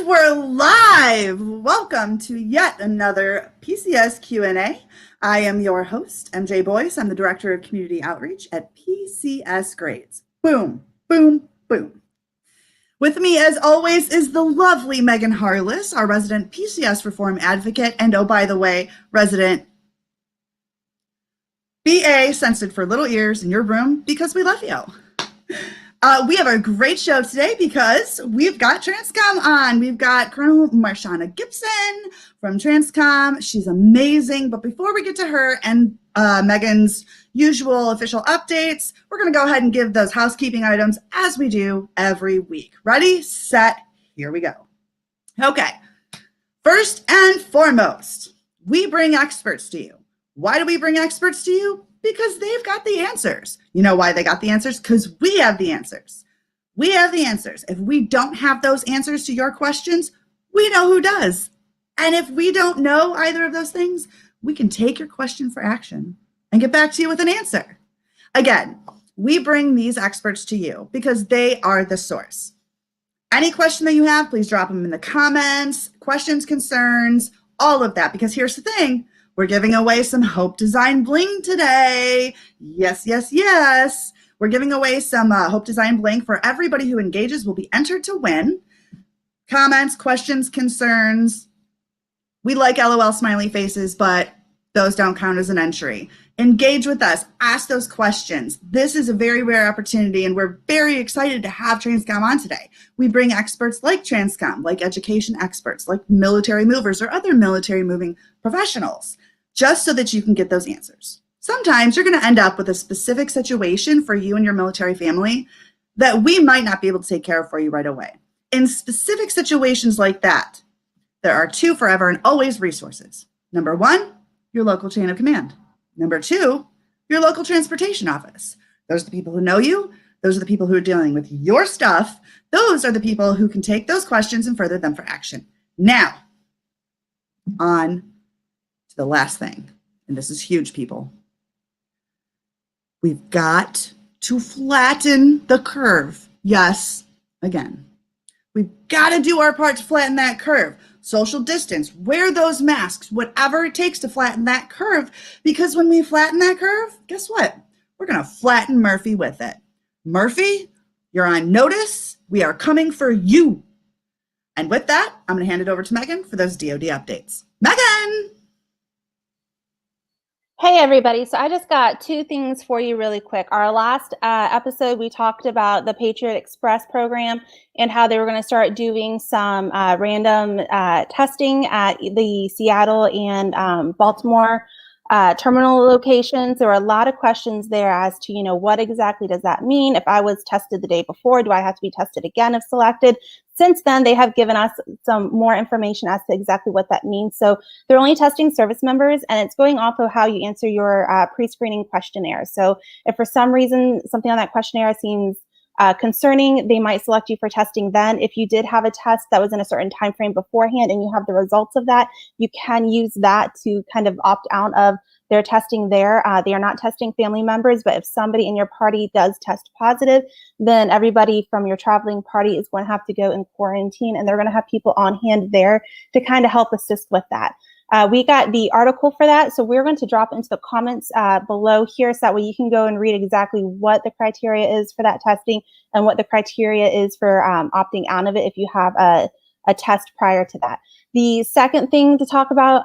And we're live. Welcome to yet another PCS Q&A. I am your host, MJ Boyce. I'm the Director of Community Outreach at PCS Grades. Boom, boom, boom. With me, as always, is the lovely Megan Harless, our resident PCS reform advocate, and oh, by the way, resident BA censored for little ears in your room because we love you. We have a great show today because we've got TRANSCOM on. We've got Colonel Marshana Gibson from TRANSCOM. She's amazing. But before we get to her and Megan's usual official updates, we're going to go ahead and give those housekeeping items as we do every week. Ready, set, here we go. Okay, first and foremost, we bring experts to you. Why do we bring experts to you? Because they've got the answers. You know why they got the answers? Because we have the answers. We have the answers. If we don't have those answers to your questions, we know who does. And if we don't know either of those things, we can take your question for action and get back to you with an answer. Again, we bring these experts to you because they are the source. Any question that you have, please drop them in the comments, questions, concerns, all of that. Because here's the thing. We're giving away some Hope Design Bling today. Yes, yes, yes. We're giving away some Hope Design Bling for everybody who engages will be entered to win. Comments, questions, concerns. We like LOL smiley faces, but those don't count as an entry. Engage with us. Ask those questions. This is a very rare opportunity, and we're very excited to have TRANSCOM on today. We bring experts like TRANSCOM, like education experts, like military movers or other military moving professionals, just so that you can get those answers. Sometimes you're going to end up with a specific situation for you and your military family that we might not be able to take care of for you right away. In specific situations like that, there are two forever and always resources. Number one, your local chain of command. Number two, your local transportation office. Those are the people who know you. Those are the people who are dealing with your stuff. Those are the people who can take those questions and further them for action. Now, on to the last thing, and this is huge, people. We've got to flatten the curve. Yes, again, we've got to do our part to flatten that curve. Social distance, wear those masks, whatever it takes to flatten that curve, because when we flatten that curve, guess what? We're going to flatten Murphy with it. Murphy, you're on notice. We are coming for you. And with that, I'm going to hand it over to Megan for those DoD updates. Megan! Hey everybody, so I just got two things for you really quick. Our last episode, we talked about the Patriot Express program and how they were going to start doing some random testing at the Seattle and Baltimore terminal locations. There were a lot of questions there as to, what exactly does that mean? If I was tested the day before, do I have to be tested again if selected? Since then, they have given us some more information as to exactly what that means. So they're only testing service members, and it's going off of how you answer your pre-screening questionnaire. So if for some reason something on that questionnaire seems concerning, they might select you for testing then. If you did have a test that was in a certain time frame beforehand and you have the results of that, you can use that to kind of opt out of their testing there. They are not testing family members, but if somebody in your party does test positive, then everybody from your traveling party is going to have to go in quarantine, and they're going to have people on hand there to kind of help assist with that. We got the article for that, so we're going to drop into the comments below here so that way you can go and read exactly what the criteria is for that testing and what the criteria is for opting out of it if you have a test prior to that. The second thing to talk about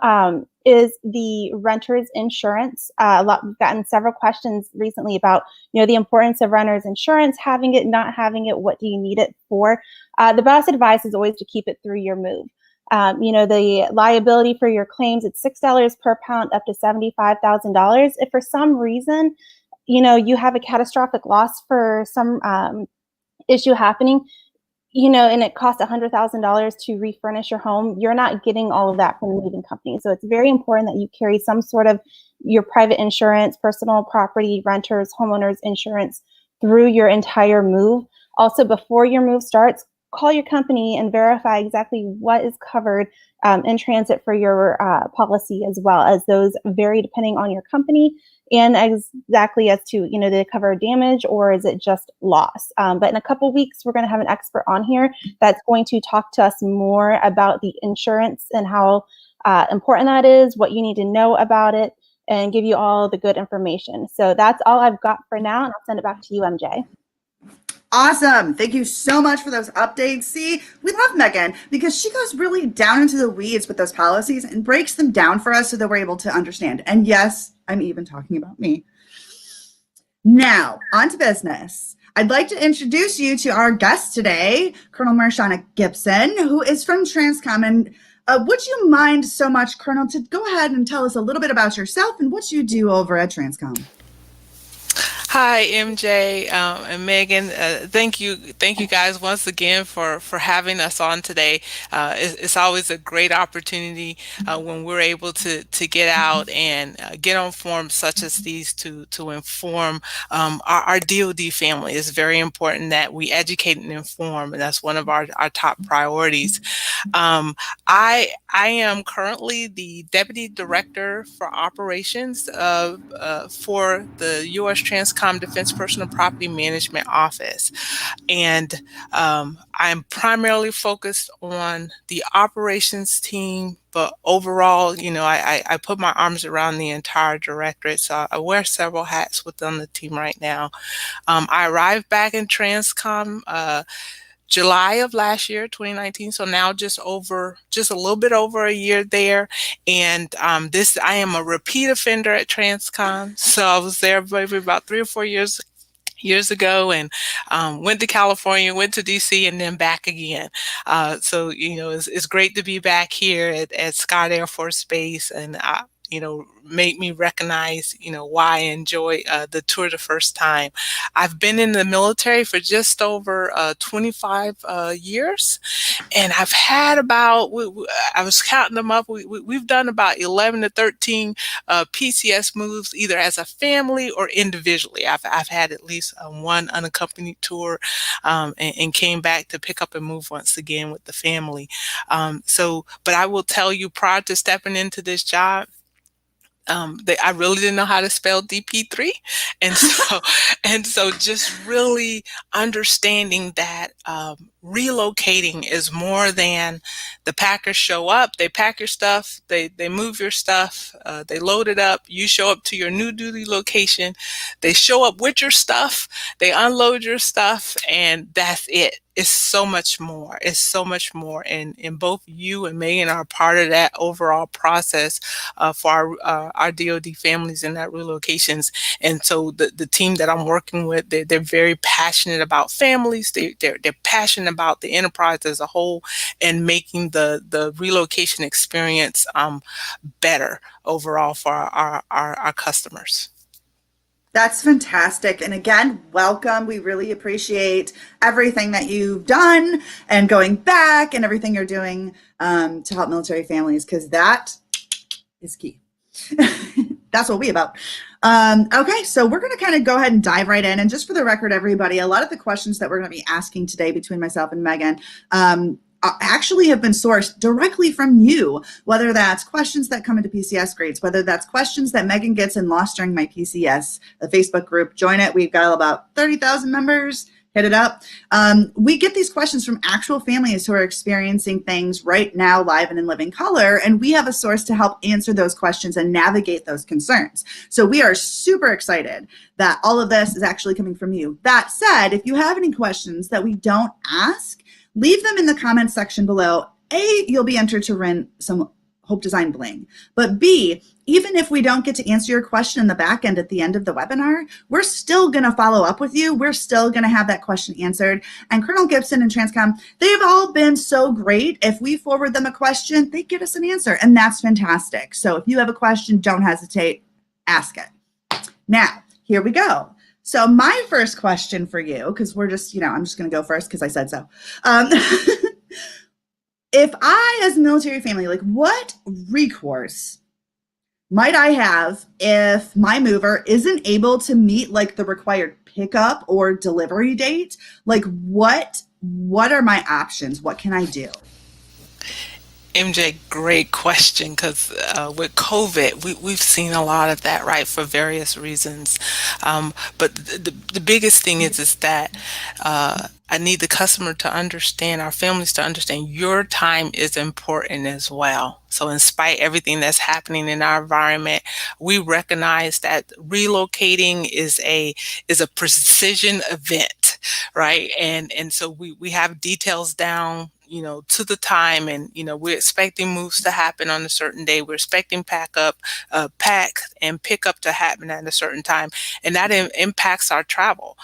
is the renter's insurance. We've gotten several questions recently about, the importance of renter's insurance, having it, not having it, what do you need it for? The best advice is always to keep it through your move. The liability for your claims, it's $6 per pound up to $75,000. If for some reason, you have a catastrophic loss for some issue happening, and it costs $100,000 to refurnish your home, you're not getting all of that from the moving company. So it's very important that you carry some sort of your private insurance, personal property, renters, homeowners insurance through your entire move. Also, before your move starts, call your company and verify exactly what is covered in transit for your policy, as well as those vary depending on your company and exactly as to, do they cover damage or is it just loss? But in a couple weeks, we're going to have an expert on here that's going to talk to us more about the insurance and how important that is, what you need to know about it, and give you all the good information. So that's all I've got for now, and I'll send it back to you, MJ. Awesome. Thank you so much for those updates. See, we love Megan because she goes really down into the weeds with those policies and breaks them down for us so that we're able to understand. And yes, I'm even talking about me. Now, on to business. I'd like to introduce you to our guest today, Colonel Marshana Gibson, who is from TRANSCOM. And would you mind so much, Colonel, to go ahead and tell us a little bit about yourself and what you do over at TRANSCOM? Hi, MJ and Megan. Thank you guys once again for having us on today. It's always a great opportunity when we're able to get out and get on forums such as these to inform our DoD family. It's very important that we educate and inform, and that's one of our top priorities. I am currently the Deputy Director for Operations for the U.S. TRANSCOM Defense Personal Property Management Office. And I'm primarily focused on the operations team, but overall, I put my arms around the entire directorate. So I wear several hats within the team right now. I arrived back in TRANSCOM July of last year, 2019. So now just a little bit over a year there. And I am a repeat offender at TRANSCOM. So I was there maybe about 3 or 4 years ago, and went to California, went to DC, and then back again. So it's great to be back here at Scott Air Force Base, and make me recognize, why I enjoy the tour the first time. I've been in the military for just over 25 years, and I've had about, I was counting them up, we've done about 11 to 13 PCS moves, either as a family or individually. I've had at least one unaccompanied tour, and came back to pick up and move once again with the family. But I will tell you, prior to stepping into this job, I really didn't know how to spell DP3. And so just really understanding that relocating is more than the packers show up, they pack your stuff, they move your stuff, they load it up, you show up to your new duty location, they show up with your stuff, they unload your stuff, and that's it. It's so much more. It's so much more. And both you and Megan are part of that overall process for our DoD families and that relocations. And so the team that I'm working with, they're very passionate about families. They're passionate about the enterprise as a whole, and making the relocation experience better overall for our customers. That's fantastic. And again, welcome. We really appreciate everything that you've done and going back and everything you're doing to help military families, because that is key. That's what we about. Okay, so we're going to kind of go ahead and dive right in. And just for the record, everybody, a lot of the questions that we're going to be asking today between myself and Megan actually have been sourced directly from you, whether that's questions that come into PCS grades, whether that's questions that Megan gets in Lost During My PCS, the Facebook group. Join it. We've got about 30,000 members. Hit it up. We get these questions from actual families who are experiencing things right now, live and in living color, and we have a source to help answer those questions and navigate those concerns. So we are super excited that all of this is actually coming from you. That said, if you have any questions that we don't ask, leave them in the comments section below. A, you'll be entered to win some Hope Design Bling. But B, even if we don't get to answer your question in the back end at the end of the webinar, we're still going to follow up with you. We're still going to have that question answered. And Colonel Gibson and TRANSCOM, they've all been so great. If we forward them a question, they get us an answer, and that's fantastic. So if you have a question, don't hesitate, ask it. Now, here we go. So my first question for you, because we're just, I'm just going to go first because I said so. If I, as a military family, what recourse might I have if my mover isn't able to meet the required pickup or delivery date? What what are my options? What can I do? MJ, great question, because with COVID, we've seen a lot of that, right, for various reasons. But the biggest thing is that I need the customer to understand, our families to understand, your time is important as well. So in spite of everything that's happening in our environment, we recognize that relocating is a precision event, right? And so we have details down, to the time, and we're expecting moves to happen on a certain day. We're expecting pack and pick up to happen at a certain time, and that impacts our travel.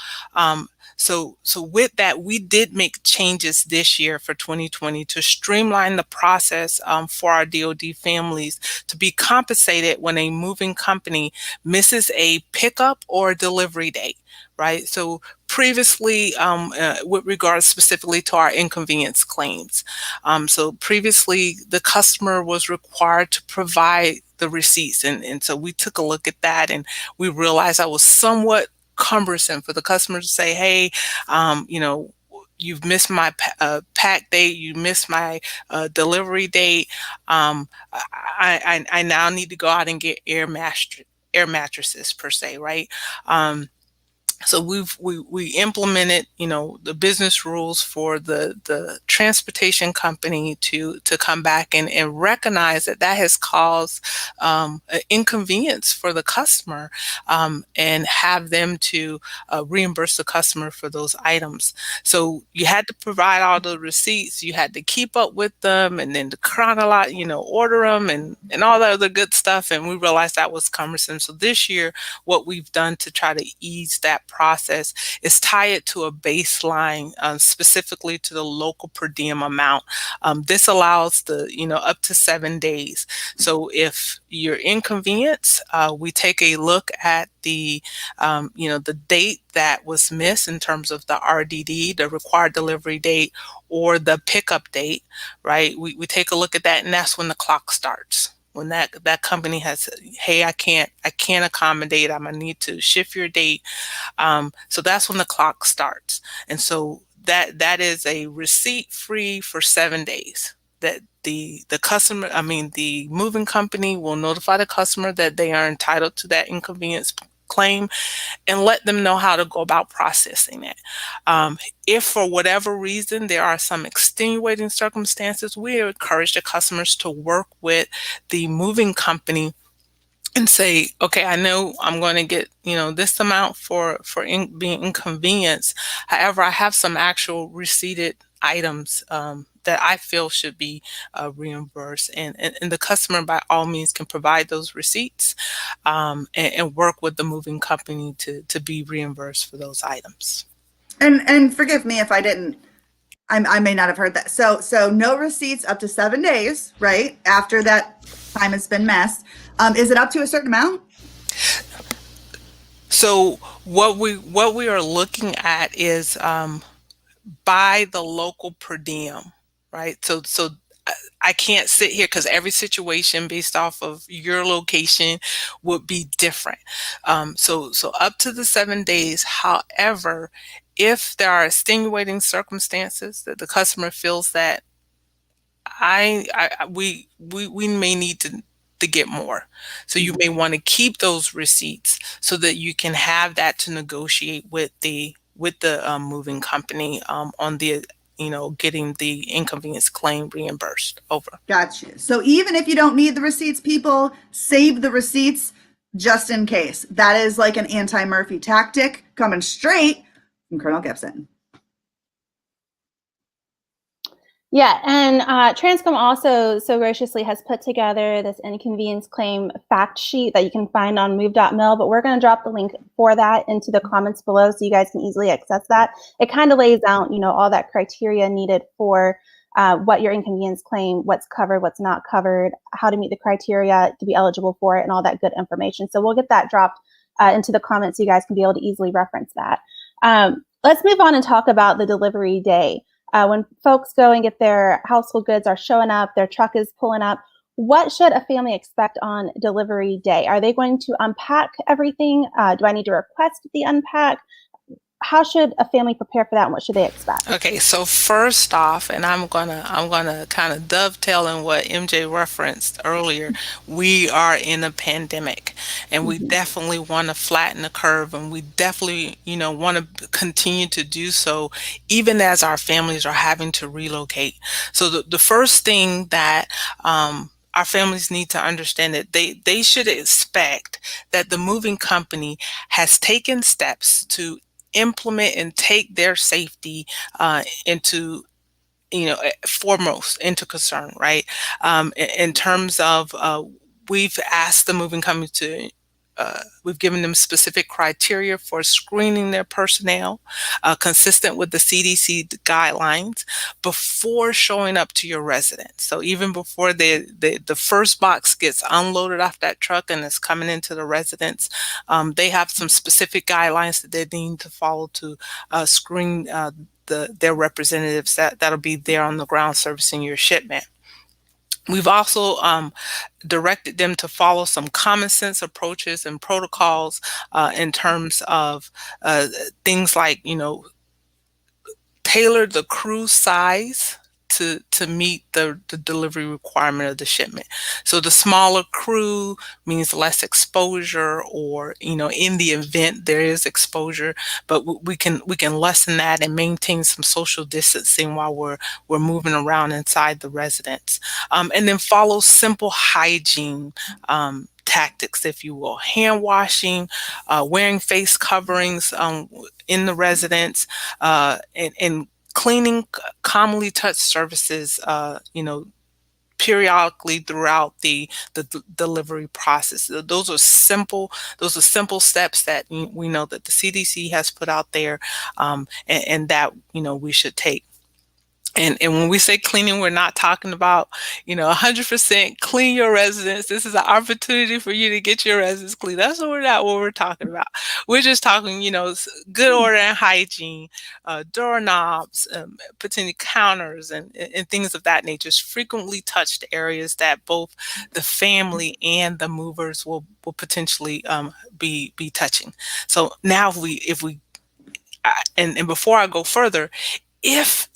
So with that, we did make changes this year for 2020 to streamline the process for our DoD families to be compensated when a moving company misses a pickup or delivery date, right? So previously, with regards specifically to our inconvenience claims. So previously, the customer was required to provide the receipts. And so we took a look at that, and we realized that was somewhat cumbersome for the customer to say, hey, you've missed my pack date, you missed my delivery date. I now need to go out and get air mattresses per se, right? So we implemented, the business rules for the transportation company to come back and recognize that has caused an inconvenience for the customer, and have them to reimburse the customer for those items. So you had to provide all the receipts, you had to keep up with them, and then to chronologize, order them and all that other good stuff. And we realized that was cumbersome. So this year, what we've done to try to ease that process is tie it to a baseline, specifically to the local per diem amount. This allows up to 7 days. So if you're inconvenienced, we take a look at the date that was missed in terms of the RDD, the required delivery date, or the pickup date, right? We take a look at that, and that's when the clock starts. When that company has, hey, I can't accommodate, I'm gonna need to shift your date. So that's when the clock starts. And so that is a receipt free for 7 days. That the customer, the moving company will notify the customer that they are entitled to that inconvenience claim, and let them know how to go about processing it. If for whatever reason there are some extenuating circumstances, we encourage the customers to work with the moving company and say, okay, I know I'm going to get, this amount for being inconvenienced. However, I have some actual receipted items that I feel should be reimbursed. And the customer, by all means, can provide those receipts, and work with the moving company to be reimbursed for those items. And forgive me if I didn't, I may not have heard that. So no receipts up to 7 days, right? After that time has been missed. Is it up to a certain amount? So what we are looking at is by the local per diem, right? So I can't sit here because every situation based off of your location would be different. So up to the 7 days. However, if there are extenuating circumstances that the customer feels that we may need to get more. So you may want to keep those receipts so that you can have that to negotiate with the moving company on the getting the inconvenience claim reimbursed over. Gotcha. So even if you don't need the receipts, people save the receipts just in case. That is like an anti-Murphy tactic coming straight from Colonel Gibson. Yeah, and TRANSCOM also so graciously has put together this inconvenience claim fact sheet that you can find on move.mil, but we're going to drop the link for that into the comments below so you guys can easily access that. It kind of lays out, all that criteria needed for what your inconvenience claim, what's covered, what's not covered, how to meet the criteria to be eligible for it, and all that good information. So we'll get that dropped into the comments so you guys can be able to easily reference that. Let's move on and talk about the delivery day. When folks go and get their household goods are showing up, their truck is pulling up, what should a family expect on delivery day? Are they going to unpack everything? Do I need to request the unpack? how should a family prepare for that, and what should they expect? Okay, so first off, and I'm gonna kind of dovetail in what MJ referenced earlier. We are in a pandemic, and we definitely want to flatten the curve, and we definitely, want to continue to do so, even as our families are having to relocate. So the first thing that our families need to understand that they should expect that the moving company has taken steps to implement and take their safety into foremost into concern, right? In terms of we've asked the moving company to we've given them specific criteria for screening their personnel, consistent with the CDC guidelines, before showing up to your residence. So even before the first box gets unloaded off that truck and is coming into the residence, they have some specific guidelines that they need to follow to screen their representatives that'll be there on the ground servicing your shipment. We've also directed them to follow some common sense approaches and protocols in terms of things like, tailor the crew size to meet the delivery requirement of the shipment. So the smaller crew means less exposure, or in the event there is exposure, but we can lessen that and maintain some social distancing while we're moving around inside the residence. And then follow simple hygiene tactics, if you will: hand washing, wearing face coverings in the residence, and cleaning commonly touched surfaces, periodically throughout the delivery process. Those are simple steps that we know that the CDC has put out there, and that we should take. And when we say cleaning, we're not talking about 100% clean your residence. This is an opportunity for you to get your residence clean. That's what we're talking about. We're just talking good order and hygiene, doorknobs, potentially counters, and things of that nature. Just frequently touched areas that both the family and the movers will potentially be touching. So now and before I go further, if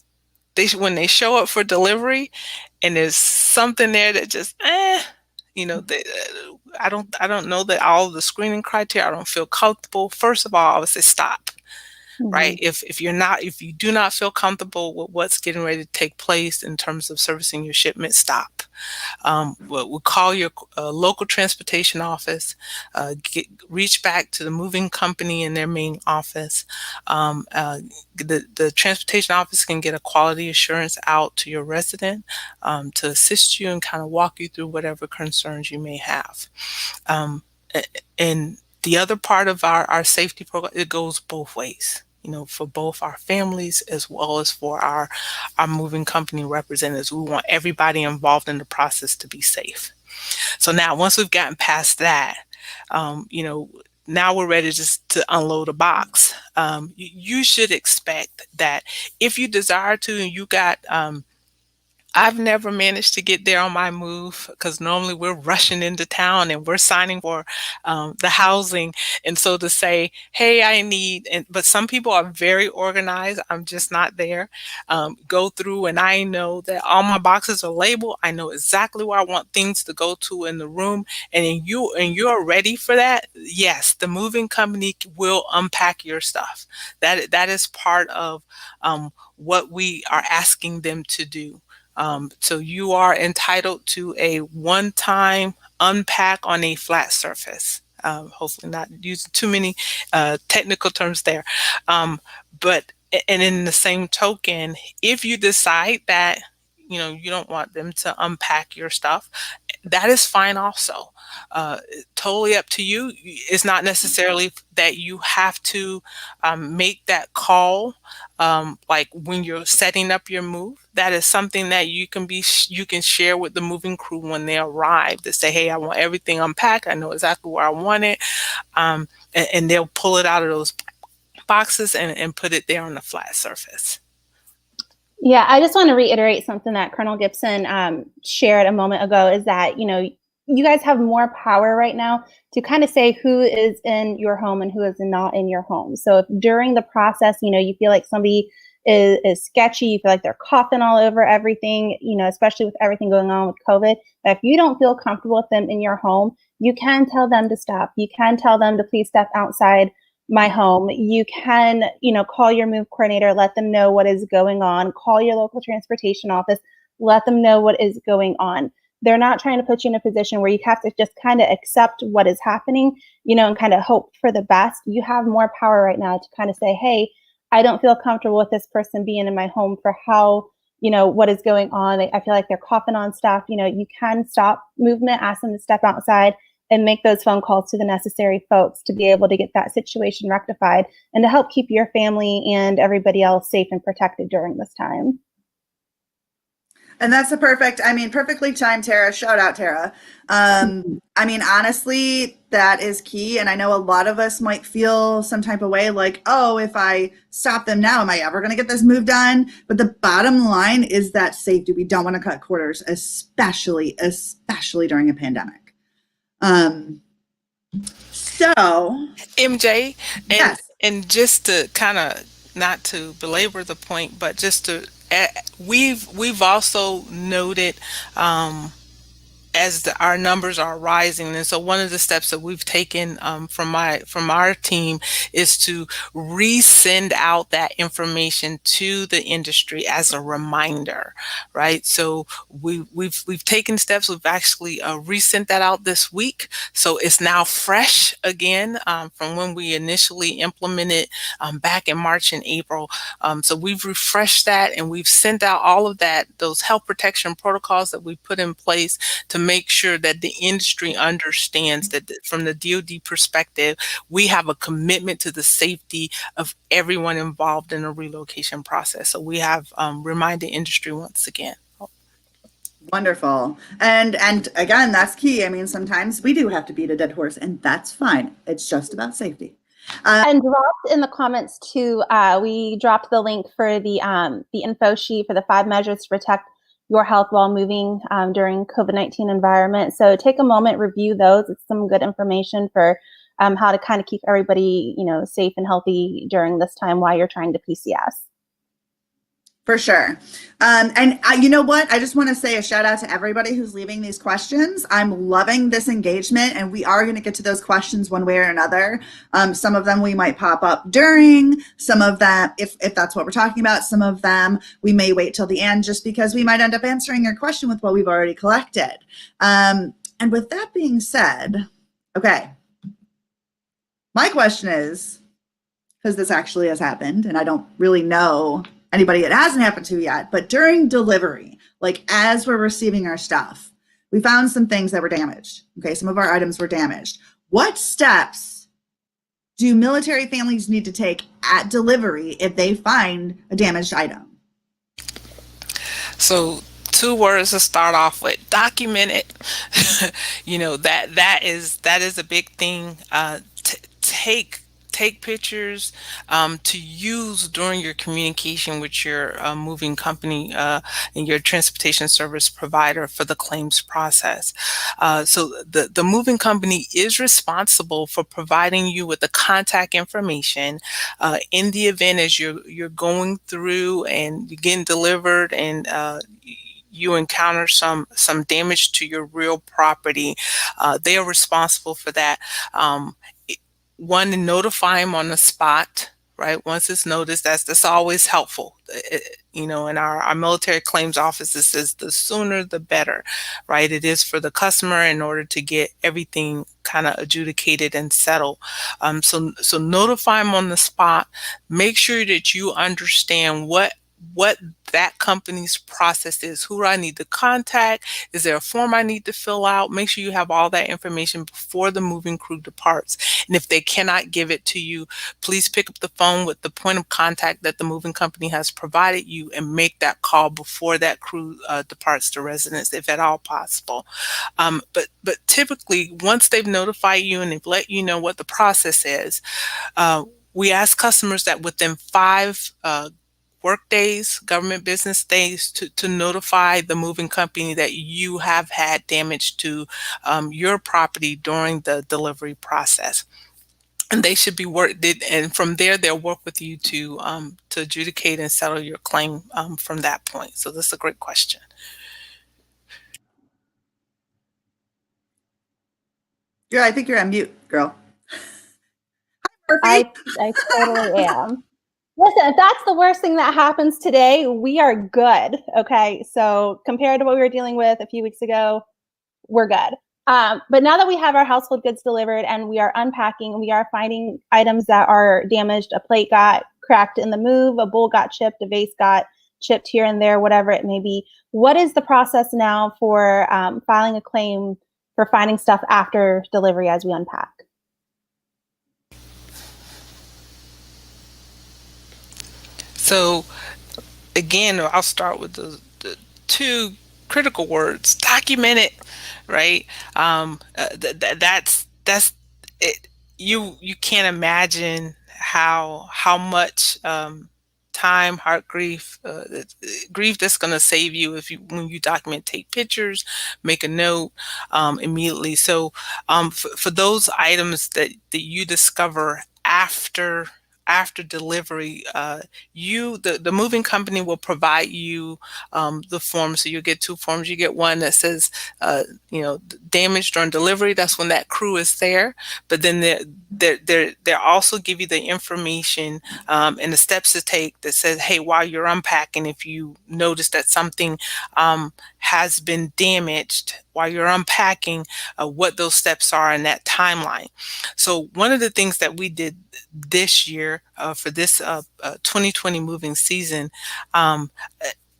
when they show up for delivery and there's something there that just I don't know that all of the screening criteria, I don't feel comfortable. First of all, I would say stop. Right? If you do not feel comfortable with what's getting ready to take place in terms of servicing your shipment, stop. We'll call your local transportation office, reach back to the moving company in their main office. The transportation office can get a quality assurance out to your resident to assist you and kind of walk you through whatever concerns you may have. And the other part of our safety program, it goes both ways, for both our families as well as for our moving company representatives. We want everybody involved in the process to be safe. So now, once we've gotten past that, now we're ready just to unload a box. You should expect that if you desire to, and you got I've never managed to get there on my move, because normally we're rushing into town and we're signing for the housing. And so to say, hey, but some people are very organized. I'm just not there. Go through, and I know that all my boxes are labeled. I know exactly where I want things to go to in the room. And you're ready for that. Yes, the moving company will unpack your stuff. That is part of what we are asking them to do. So you are entitled to a one-time unpack on a flat surface. Hopefully not using too many technical terms there. But in the same token, if you decide that you don't want them to unpack your stuff, that is fine also. Totally up to you. It's not necessarily that you have to make that call like when you're setting up your move. That is something that you can share with the moving crew when they arrive, to say, hey, I want everything unpacked. I know exactly where I want it. And they'll pull it out of those boxes and put it there on the flat surface. Yeah, I just want to reiterate something that Colonel Gibson shared a moment ago, is that, you guys have more power right now to kind of say who is in your home and who is not in your home. So if during the process, you feel like somebody is sketchy, you feel like they're coughing all over everything, especially with everything going on with COVID, that if you don't feel comfortable with them in your home, you can tell them to stop. You can tell them to please step outside my home. You can, call your move coordinator, let them know what is going on, call your local transportation office, let them know what is going on. They're not trying to put you in a position where you have to just kind of accept what is happening, and kind of hope for the best. You have more power right now to kind of say, hey, I don't feel comfortable with this person being in my home for how, what is going on. I feel like they're coughing on stuff. You can stop movement, ask them to step outside and make those phone calls to the necessary folks to be able to get that situation rectified and to help keep your family and everybody else safe and protected during this time. And that's perfectly timed, Tara. Shout out, Tara. Honestly, that is key. And I know a lot of us might feel some type of way like, oh, if I stop them now, am I ever going to get this move done? But the bottom line is that safety. We don't want to cut corners, especially during a pandemic. So MJ, yes. and just to kind of, not to belabor the point, but just to we've also noted as our numbers are rising, and so one of the steps that we've taken from our team is to resend out that information to the industry as a reminder, right? So we've taken steps. We've actually resent that out this week, so it's now fresh again from when we initially implemented back in March and April. So we've refreshed that, and we've sent out all of that, those health protection protocols that we put in place to make sure that the industry understands that from the DoD perspective, we have a commitment to the safety of everyone involved in a relocation process. So we have reminded industry once again. Wonderful. And again, that's key. Sometimes we do have to beat a dead horse, and that's fine. It's just about safety. And dropped in the comments too, we dropped the link for the info sheet for the 5 measures to protect your health while moving during COVID-19 environment. So take a moment, review those. It's some good information for how to kind of keep everybody, safe and healthy during this time while you're trying to PCS. For sure. You know what? I just want to say a shout out to everybody who's leaving these questions. I'm loving this engagement, and we are going to get to those questions one way or another. Some of them we might pop up during, some of them, if that's what we're talking about, some of them we may wait till the end just because we might end up answering your question with what we've already collected. And with that being said, okay, my question is, because this actually has happened and I don't really know anybody it hasn't happened to yet, but during delivery, like as we're receiving our stuff, we found some things that were damaged. Okay, some of our items were damaged. What steps do military families need to take at delivery if they find a damaged item? So 2 words to start off with: document it. That is a big thing. Take pictures to use during your communication with your moving company and your transportation service provider for the claims process. So the moving company is responsible for providing you with the contact information in the event as you're going through and you're getting delivered and you encounter some damage to your real property. They are responsible for that. One, to notify them on the spot, right? Once it's noticed, that's always helpful. In our military claims office, it says the sooner the better, right? It is for the customer in order to get everything kind of adjudicated and settled. So notify them on the spot. Make sure that you understand what that company's process is. Who do I need to contact? Is there a form I need to fill out? Make sure you have all that information before the moving crew departs. And if they cannot give it to you, please pick up the phone with the point of contact that the moving company has provided you and make that call before that crew departs the residence, if at all possible. But typically, once they've notified you and they've let you know what the process is, we ask customers that within 5 work days, government business days, to notify the moving company that you have had damage to your property during the delivery process. And they should be and from there they'll work with you to adjudicate and settle your claim from that point. So this is a great question. I think you're on mute, girl. I totally am. Listen, if that's the worst thing that happens today, we are good. Okay. So compared to what we were dealing with a few weeks ago, we're good. But now that we have our household goods delivered and we are unpacking, we are finding items that are damaged. A plate got cracked in the move, a bowl got chipped, a vase got chipped here and there, whatever it may be. What is the process now for filing a claim for finding stuff after delivery as we unpack? So again, I'll start with the two critical words: document it, right? That's it. You can't imagine how much time, heart grief, grief that's going to save you if you when you document, take pictures, make a note immediately. So for those items that you discover after delivery, the moving company will provide you the form. So you get two forms. You get one that says damage during delivery. That's when that crew is there. But then they also give you the information and the steps to take that says, hey, while you're unpacking, if you notice that something has been damaged while you're unpacking, what those steps are in that timeline. So one of the things that we did this year for this 2020 moving season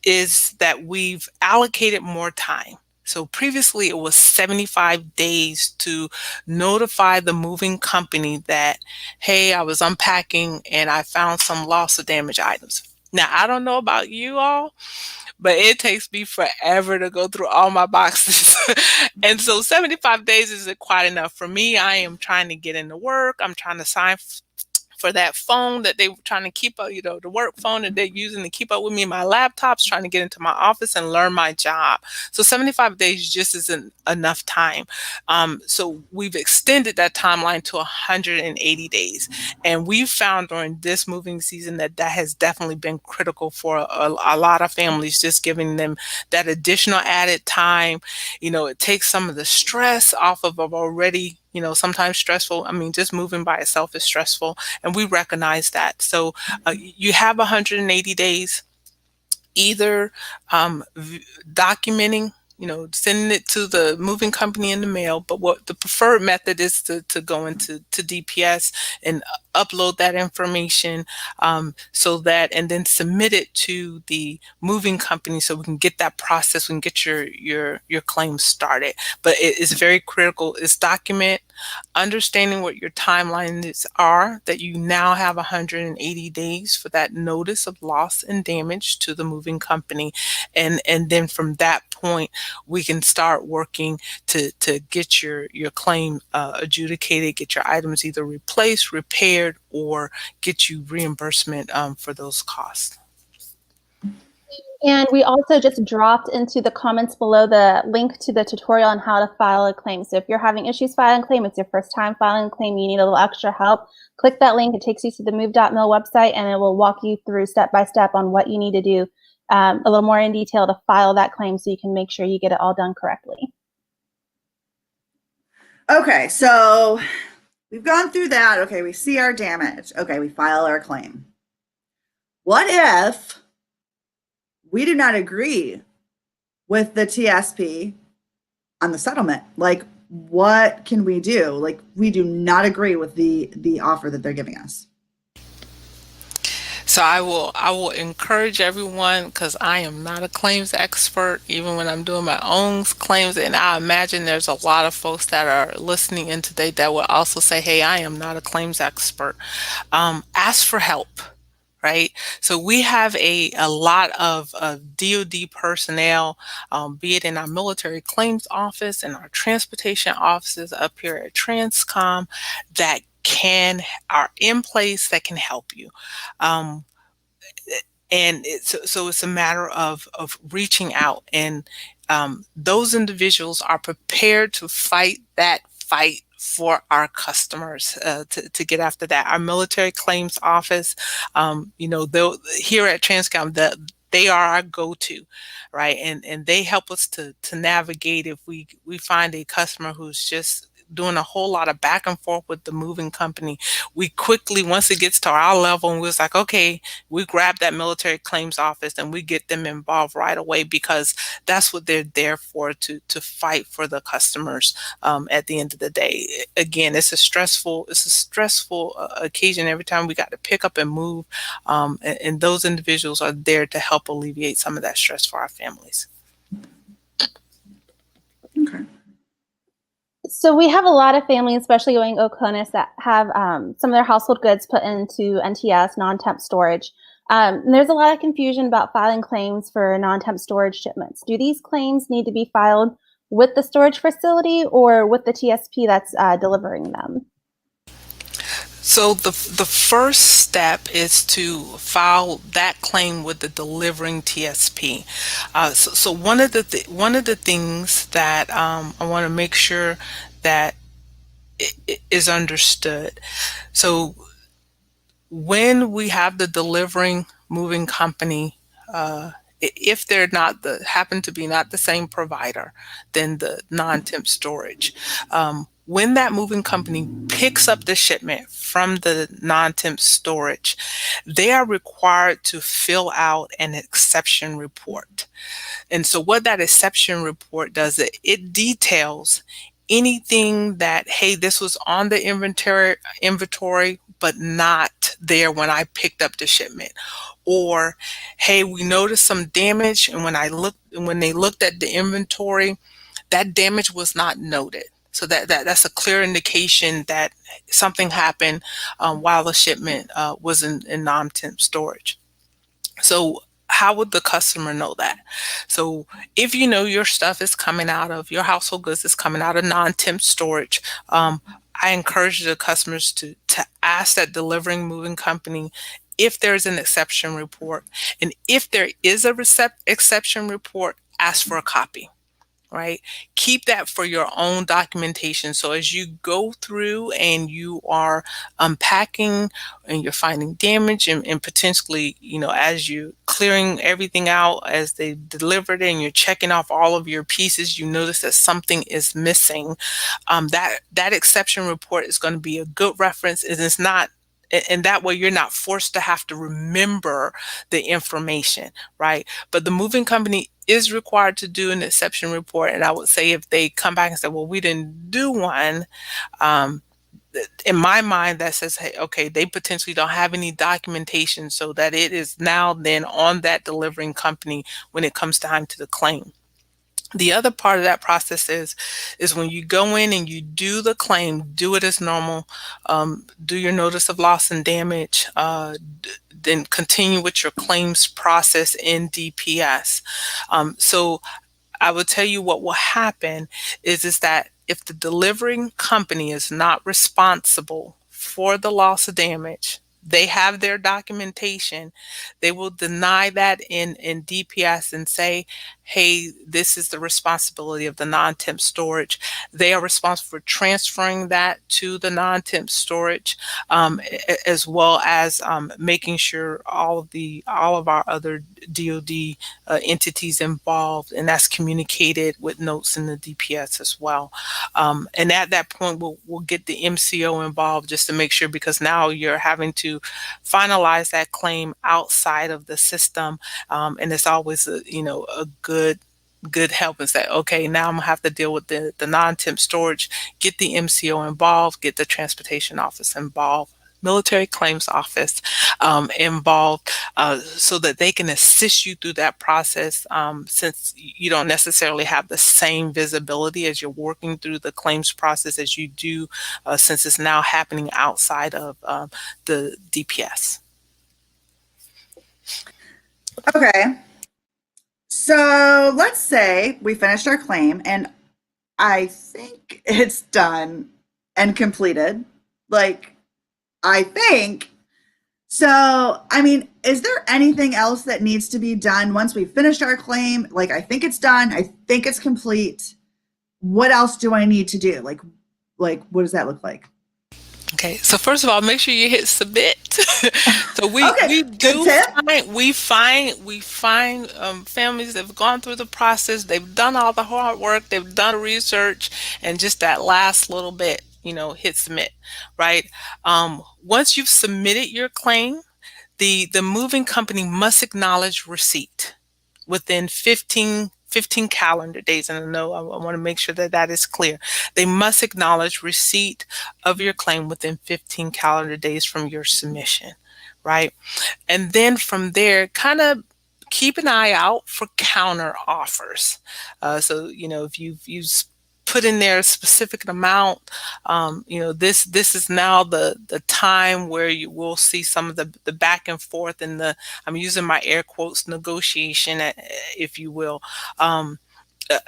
is that we've allocated more time. So previously it was 75 days to notify the moving company that, hey, I was unpacking and I found some loss or damage items. Now, I don't know about you all, but it takes me forever to go through all my boxes. And so 75 days isn't quite enough for me. I am trying to get into work. I'm trying to sign for that phone that they were trying to keep up, the work phone that they're using to keep up with me. My laptop's trying to get into my office and learn my job. So 75 days just isn't enough time. So we've extended that timeline to 180 days. And we've found during this moving season that has definitely been critical for a lot of families, just giving them that additional added time. It takes some of the stress off of already sometimes stressful. I mean, just moving by itself is stressful, and we recognize that. So you have 180 days, either documenting, sending it to the moving company in the mail. But what the preferred method is to go into DPS and upload that information so that, and then submit it to the moving company so we can get that process, we can get your claim started. But it is very critical. It's document, understanding what your timelines are, that you now have 180 days for that notice of loss and damage to the moving company. And then from that point, we can start working to get your claim adjudicated, get your items either replaced, repaired, or get you reimbursement for those costs. And we also just dropped into the comments below the link to the tutorial on how to file a claim. So if you're having issues filing a claim, it's your first time filing a claim, you need a little extra help, click that link. It takes you to the move.mil website, and it will walk you through step by step on what you need to do a little more in detail to file that claim so you can make sure you get it all done correctly. Okay, so we've gone through that. Okay, we see our damage. Okay, we file our claim. What if we do not agree with the TSP on the settlement? Like, what can we do? Like, we do not agree with the offer that they're giving us. So I will encourage everyone, because I am not a claims expert, even when I'm doing my own claims, and I imagine there's a lot of folks that are listening in today that will also say, hey, I am not a claims expert. Ask for help. Right. So we have a lot of DoD personnel, be it in our military claims office and our transportation offices up here at TRANSCOM, that are in place that can help you. And so it's a matter of reaching out, and those individuals are prepared to fight that fight for our customers, to get after that. Our military claims office, they'll, here at TRANSCOM, they are our go-to, right? And they help us to navigate if we find a customer who's just doing a whole lot of back and forth with the moving company. We quickly, once it gets to our level, and we was like, okay, we grab that military claims office and we get them involved right away, because that's what they're there for, to fight for the customers. At the end of the day, again, it's a stressful occasion every time we got to pick up and move, and those individuals are there to help alleviate some of that stress for our families. Okay. So we have a lot of families, especially going Oconus, that have some of their household goods put into NTS, non-temp storage. And there's a lot of confusion about filing claims for non-temp storage shipments. Do these claims need to be filed with the storage facility or with the TSP that's delivering them? So the first step is to file that claim with the delivering TSP. So one of the things that I want to make sure that is understood. So when we have the delivering moving company, if they're not happen to be not the same provider, then the non-temp storage. When that moving company picks up the shipment from the non-temp storage, they are required to fill out an exception report. And so what that exception report does, it details anything that, hey, this was on the inventory, but not there when I picked up the shipment. Or, hey, we noticed some damage, and when they looked at the inventory, that damage was not noted. So that's a clear indication that something happened while the shipment was in non-temp storage. So how would the customer know that? So if you know your stuff is coming out of, your household goods is coming out of non-temp storage, I encourage the customers to ask that delivering moving company if there's an exception report. And if there is a exception report, ask for a copy. Right? Keep that for your own documentation. So as you go through and you are unpacking and you're finding damage, and potentially, as you clearing everything out as they delivered it and you're checking off all of your pieces, you notice that something is missing. That exception report is going to be a good reference. And it's not, and that way you're not forced to have to remember the information, right? But the moving company is required to do an exception report. And I would say if they come back and say, well, we didn't do one, in my mind, that says, hey, okay, they potentially don't have any documentation, so that it is now then on that delivering company when it comes time to the claim. The other part of that process is when you go in and you do the claim, do it as normal, do your notice of loss and damage, then continue with your claims process in DPS. So I will tell you what will happen is that if the delivering company is not responsible for the loss of damage, they have their documentation, they will deny that in DPS and say, hey, this is the responsibility of the non-temp storage. They are responsible for transferring that to the non-temp storage, as well as making sure all of our other DoD entities involved, and that's communicated with notes in the DPS as well. And at that point, we'll get the MCO involved just to make sure, because now you're having to finalize that claim outside of the system, and it's always a good help and say, okay, now I'm gonna have to deal with the non-temp storage, get the MCO involved, get the transportation office involved, military claims office involved, so that they can assist you through that process, since you don't necessarily have the same visibility as you're working through the claims process as you do, since it's now happening outside of the DPS. Okay. So let's say we finished our claim and I think it's done and completed. Like, I think. So, I mean, is there anything else that needs to be done once we've finished our claim? Like, I think it's done. I think it's complete. What else do I need to do? Like what does that look like? Okay, so first of all, make sure you hit submit. So Okay, we good do tip. find families that have gone through the process. They've done all the hard work. They've done the research, and just that last little bit, hit submit, right? Once you've submitted your claim, the moving company must acknowledge receipt within 15 calendar days. And I know I want to make sure that that is clear. They must acknowledge receipt of your claim within 15 calendar days from your submission, right? And then from there, kind of keep an eye out for counter offers. So, if you've put in there a specific amount, this is now the time where you will see some of the back and forth and I'm using my air quotes, negotiation, if you will. Um, uh,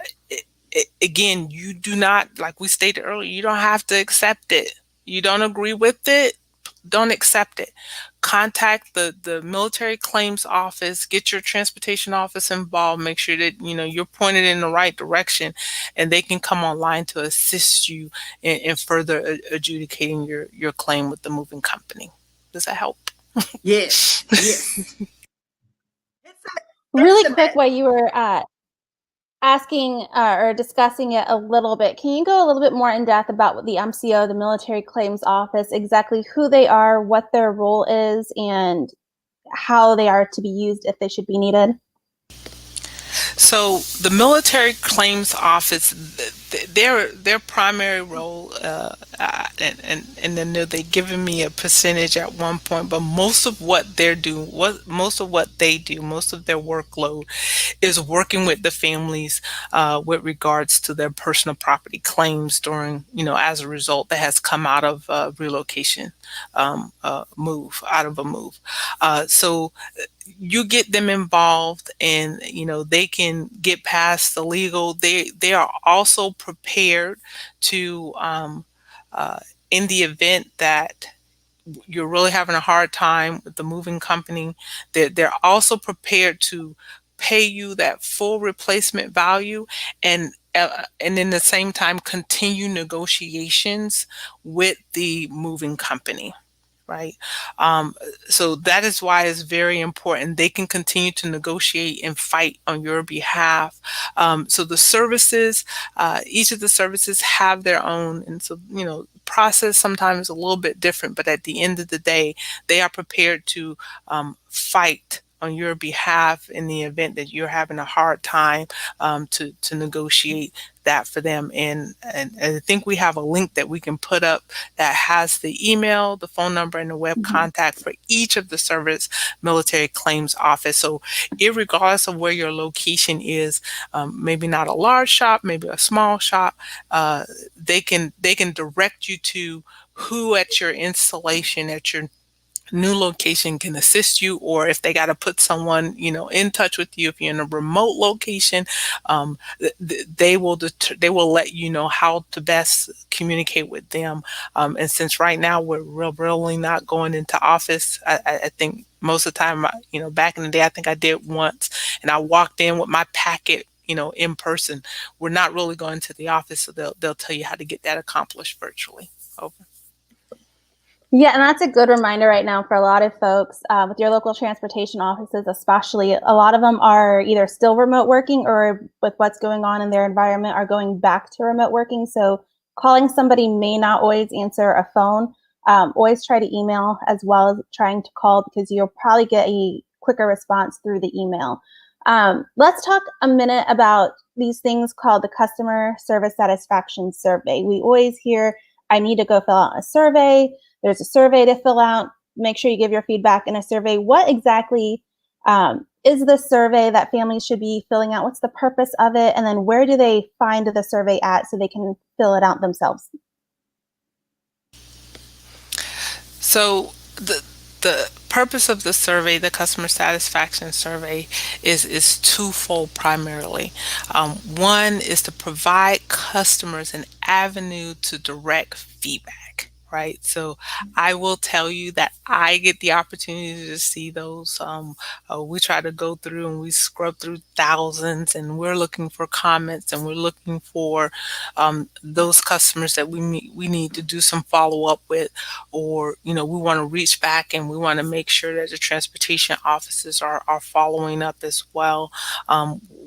Again, you do not, like we stated earlier, you don't have to accept it. You don't agree with it, don't accept it. Contact the military claims office, get your transportation office involved, make sure that you're pointed in the right direction, and they can come online to assist you in further adjudicating your claim with the moving company. Does that help? Yes, yes. Really It's quick, submit. while you were asking or discussing it a little bit, can you go a little bit more in depth about what the MCO, the Military Claims Office, exactly who they are, what their role is, and how they are to be used if they should be needed? So the military claims office, their primary role, and then they've given me a percentage at one point, but most of what they're doing, most of what they do, most of their workload is working with the families with regards to their personal property claims during, as a result that has come out of relocation, move out of a move. So you get them involved, and they can get past the legal. They are also prepared to uh, in the event that you're really having a hard time with the moving company, they're also prepared to pay you that full replacement value, and in the same time continue negotiations with the moving company, right? Um, so that is why it's very important. They can continue to negotiate and fight on your behalf. So the services, each of the services have their own, and so process sometimes a little bit different. But at the end of the day, they are prepared to fight on your behalf in the event that you're having a hard time to negotiate that for them. And I think we have a link that we can put up that has the email, the phone number, and the web Mhm. contact for each of the service military claims office. So irregardless of where your location is, maybe not a large shop, maybe a small shop, they can direct you to who at your installation, at your new location, can assist you, or if they got to put someone in touch with you if you're in a remote location, they will let you know how to best communicate with them. And since right now we're really not going into office, I think most of the time, back in the day, I think I did once, and I walked in with my packet, in person. We're not really going to the office, so they'll tell you how to get that accomplished virtually. Over. Yeah, and that's a good reminder right now for a lot of folks with your local transportation offices, especially. A lot of them are either still remote working or, with what's going on in their environment, are going back to remote working. So calling somebody may not always answer a phone. Always try to email as well as trying to call, because you'll probably get a quicker response through the email. Let's talk a minute about these things called the Customer Service Satisfaction Survey. We always hear, I need to go fill out a survey. There's a survey to fill out. Make sure you give your feedback in a survey. What exactly is the survey that families should be filling out? What's the purpose of it? And then where do they find the survey at so they can fill it out themselves? So the purpose of the survey, the customer satisfaction survey, is twofold primarily. One is to provide customers an avenue to direct feedback. right? So I will tell you that I get the opportunity to see those. We try to go through and we scrub through thousands, and we're looking for comments, and we're looking for those customers that we need to do some follow up with, or we want to reach back and we want to make sure that the transportation offices are following up as well,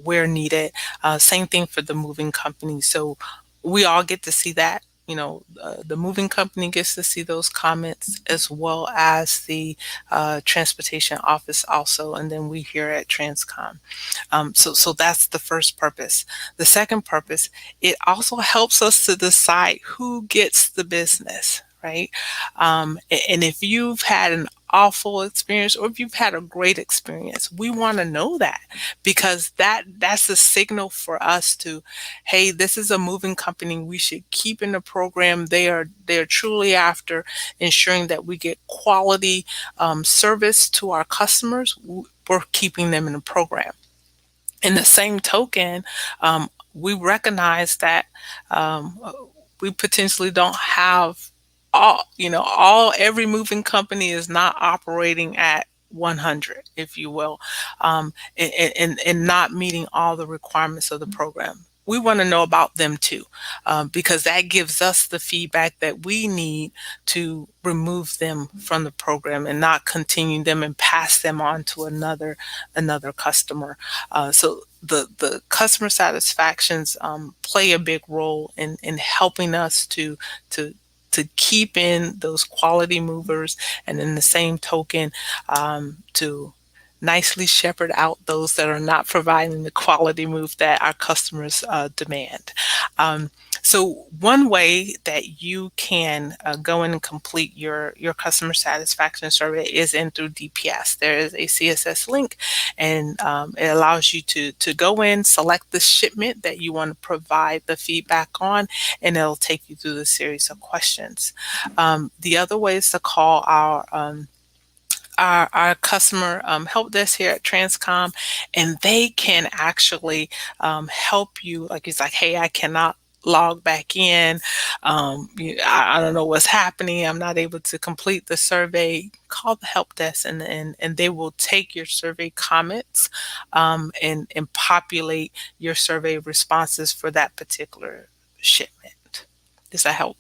where needed. Same thing for the moving company. So we all get to see that. The moving company gets to see those comments, as well as the transportation office also, and then we here at TRANSCOM. So that's the first purpose. The second purpose, it also helps us to decide who gets the business, right? And if you've had an awful experience or if you've had a great experience, we want to know that, because that's a signal for us to, hey, this is a moving company we should keep in the program. They're truly after ensuring that we get quality service to our customers. We're keeping them in the program. In the same token, we recognize that we potentially don't have every moving company is not operating at 100, if you will, and not meeting all the requirements of the program. We want to know about them too, because that gives us the feedback that we need to remove them from the program and not continue them and pass them on to another customer. So the customer satisfactions play a big role in helping us to keep in those quality movers, and in the same token, to nicely shepherd out those that are not providing the quality move that our customers demand. So one way that you can go in and complete your customer satisfaction survey is in through DPS. There is a CSS link, and it allows you to go in, select the shipment that you want to provide the feedback on, and it'll take you through the series of questions. The other way is to call our customer help desk here at TRANSCOM, and they can actually help you. Like, it's like, hey, I cannot log back in. I don't know what's happening. I'm not able to complete the survey. Call the help desk, and they will take your survey comments and populate your survey responses for that particular shipment. Does that help?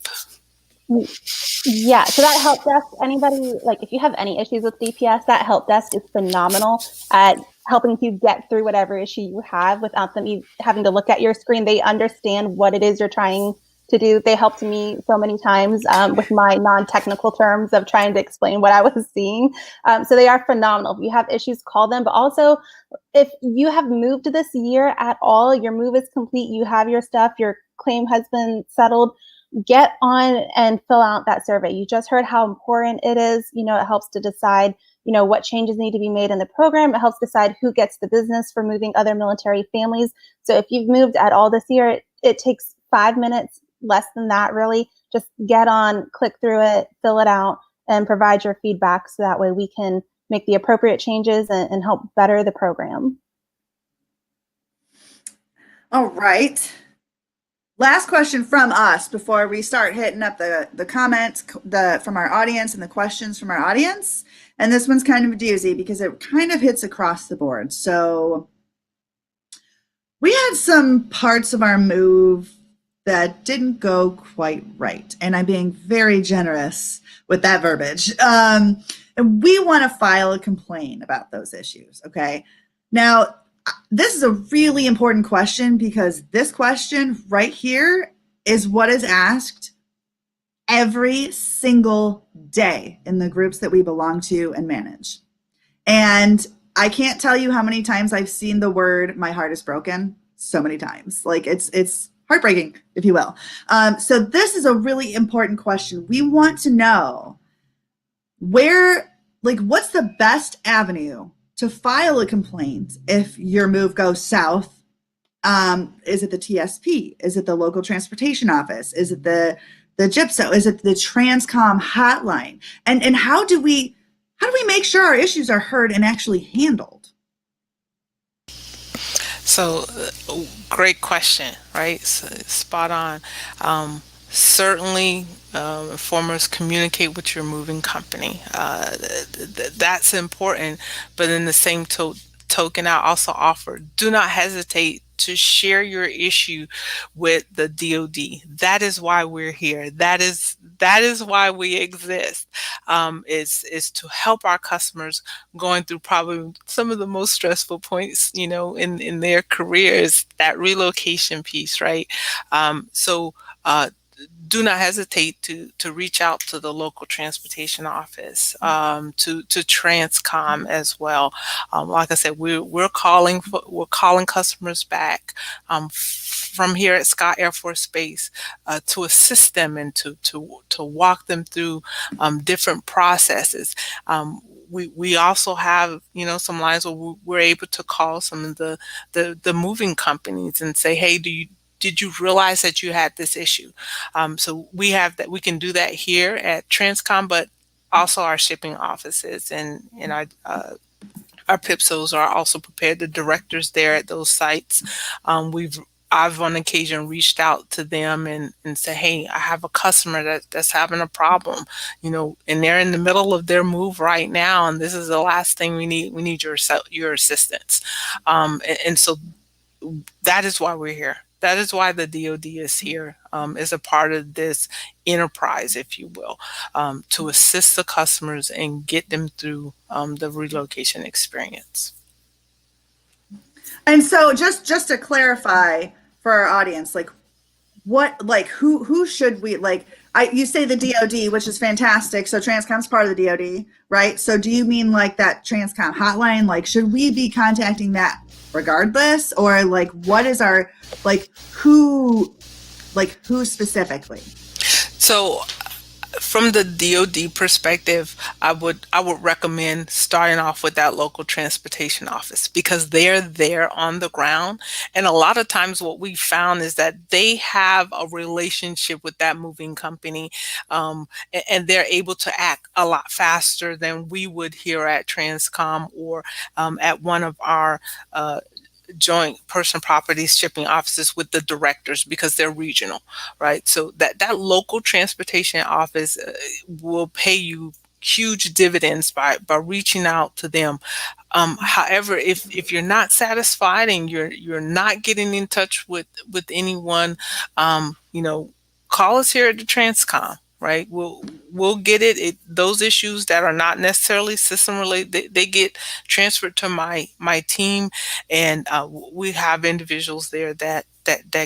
Yeah, so that help desk, anybody, like if you have any issues with DPS, that help desk is phenomenal at helping you get through whatever issue you have without them having to look at your screen. They understand what it is you're trying to do. They helped me so many times with my non-technical terms of trying to explain what I was seeing. So they are phenomenal. If you have issues, call them. But also, if you have moved this year at all, your move is complete, you have your stuff, your claim has been settled, get on and fill out that survey. You just heard how important it is. It helps to decide, what changes need to be made in the program. It helps decide who gets the business for moving other military families. So if you've moved at all this year, it takes 5 minutes, less than that really. Just get on, click through it, fill it out, and provide your feedback so that way we can make the appropriate changes and help better the program. All right. Last question from us before we start hitting up the comments from our audience and the questions from our audience. And this one's kind of a doozy because it kind of hits across the board. So we had some parts of our move that didn't go quite right. And I'm being very generous with that verbiage. And we want to file a complaint about those issues. Okay. Now, this is a really important question because this question right here is what is asked every single day in the groups that we belong to and manage. And I can't tell you how many times I've seen the word "my heart is broken" so many times. Like it's heartbreaking, if you will. So this is a really important question. We want to know what's the best avenue to file a complaint if your move goes south. Is it the TSP? Is it the local transportation office? Is it the Gibson? Is it the TRANSCOM hotline? And how do we make sure our issues are heard and actually handled? So, great question, right? So, spot on. certainly informers communicate with your moving company. That's important. But in the same token, I also offer, do not hesitate to share your issue with the DoD. That is why we're here. That is why we exist. Is to help our customers going through probably some of the most stressful points, in their careers. That relocation piece, right? So. Do not hesitate to reach out to the local transportation office, to TRANSCOM as well. Like I said, we're calling customers back from here at Scott Air Force Base to assist them and to walk them through different processes. We also have some lines where we're able to call some of the moving companies and say, hey, did you realize that you had this issue? So we have that. We can do that here at TRANSCOM, but also our shipping offices and our PIPSOs are also prepared. The directors there at those sites, I've on occasion reached out to them and say, hey, I have a customer that's having a problem, and they're in the middle of their move right now, and this is the last thing we need. We need your assistance, and so that is why we're here. That is why the DoD is here, as a part of this enterprise, if you will, to assist the customers and get them through the relocation experience. And so just to clarify for our audience, who should we you say the DoD, which is fantastic. So TRANSCOM's part of the DoD, right? So do you mean that TRANSCOM hotline? Should we be contacting that regardless, or what is our who specifically? So from the DoD perspective, I would recommend starting off with that local transportation office, because they're there on the ground. And a lot of times what we found is that they have a relationship with that moving company, and they're able to act a lot faster than we would here at TRANSCOM or at one of our joint person properties shipping offices with the directors, because they're regional, right? So that local transportation office will pay you huge dividends by reaching out to them. However, if you're not satisfied and you're not getting in touch with anyone, call us here at the TRANSCOM. Right, we'll get it. Those issues that are not necessarily system related, they get transferred to my team, and we have individuals there that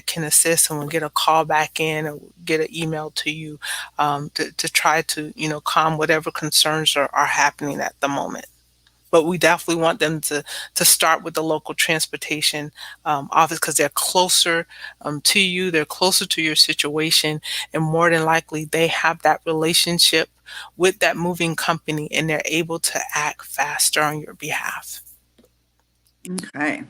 can assist, and we'll get a call back in or get an email to you to try to calm whatever concerns are happening at the moment. But we definitely want them to start with the local transportation office, because they're closer to you, they're closer to your situation, and more than likely they have that relationship with that moving company, and they're able to act faster on your behalf. Okay.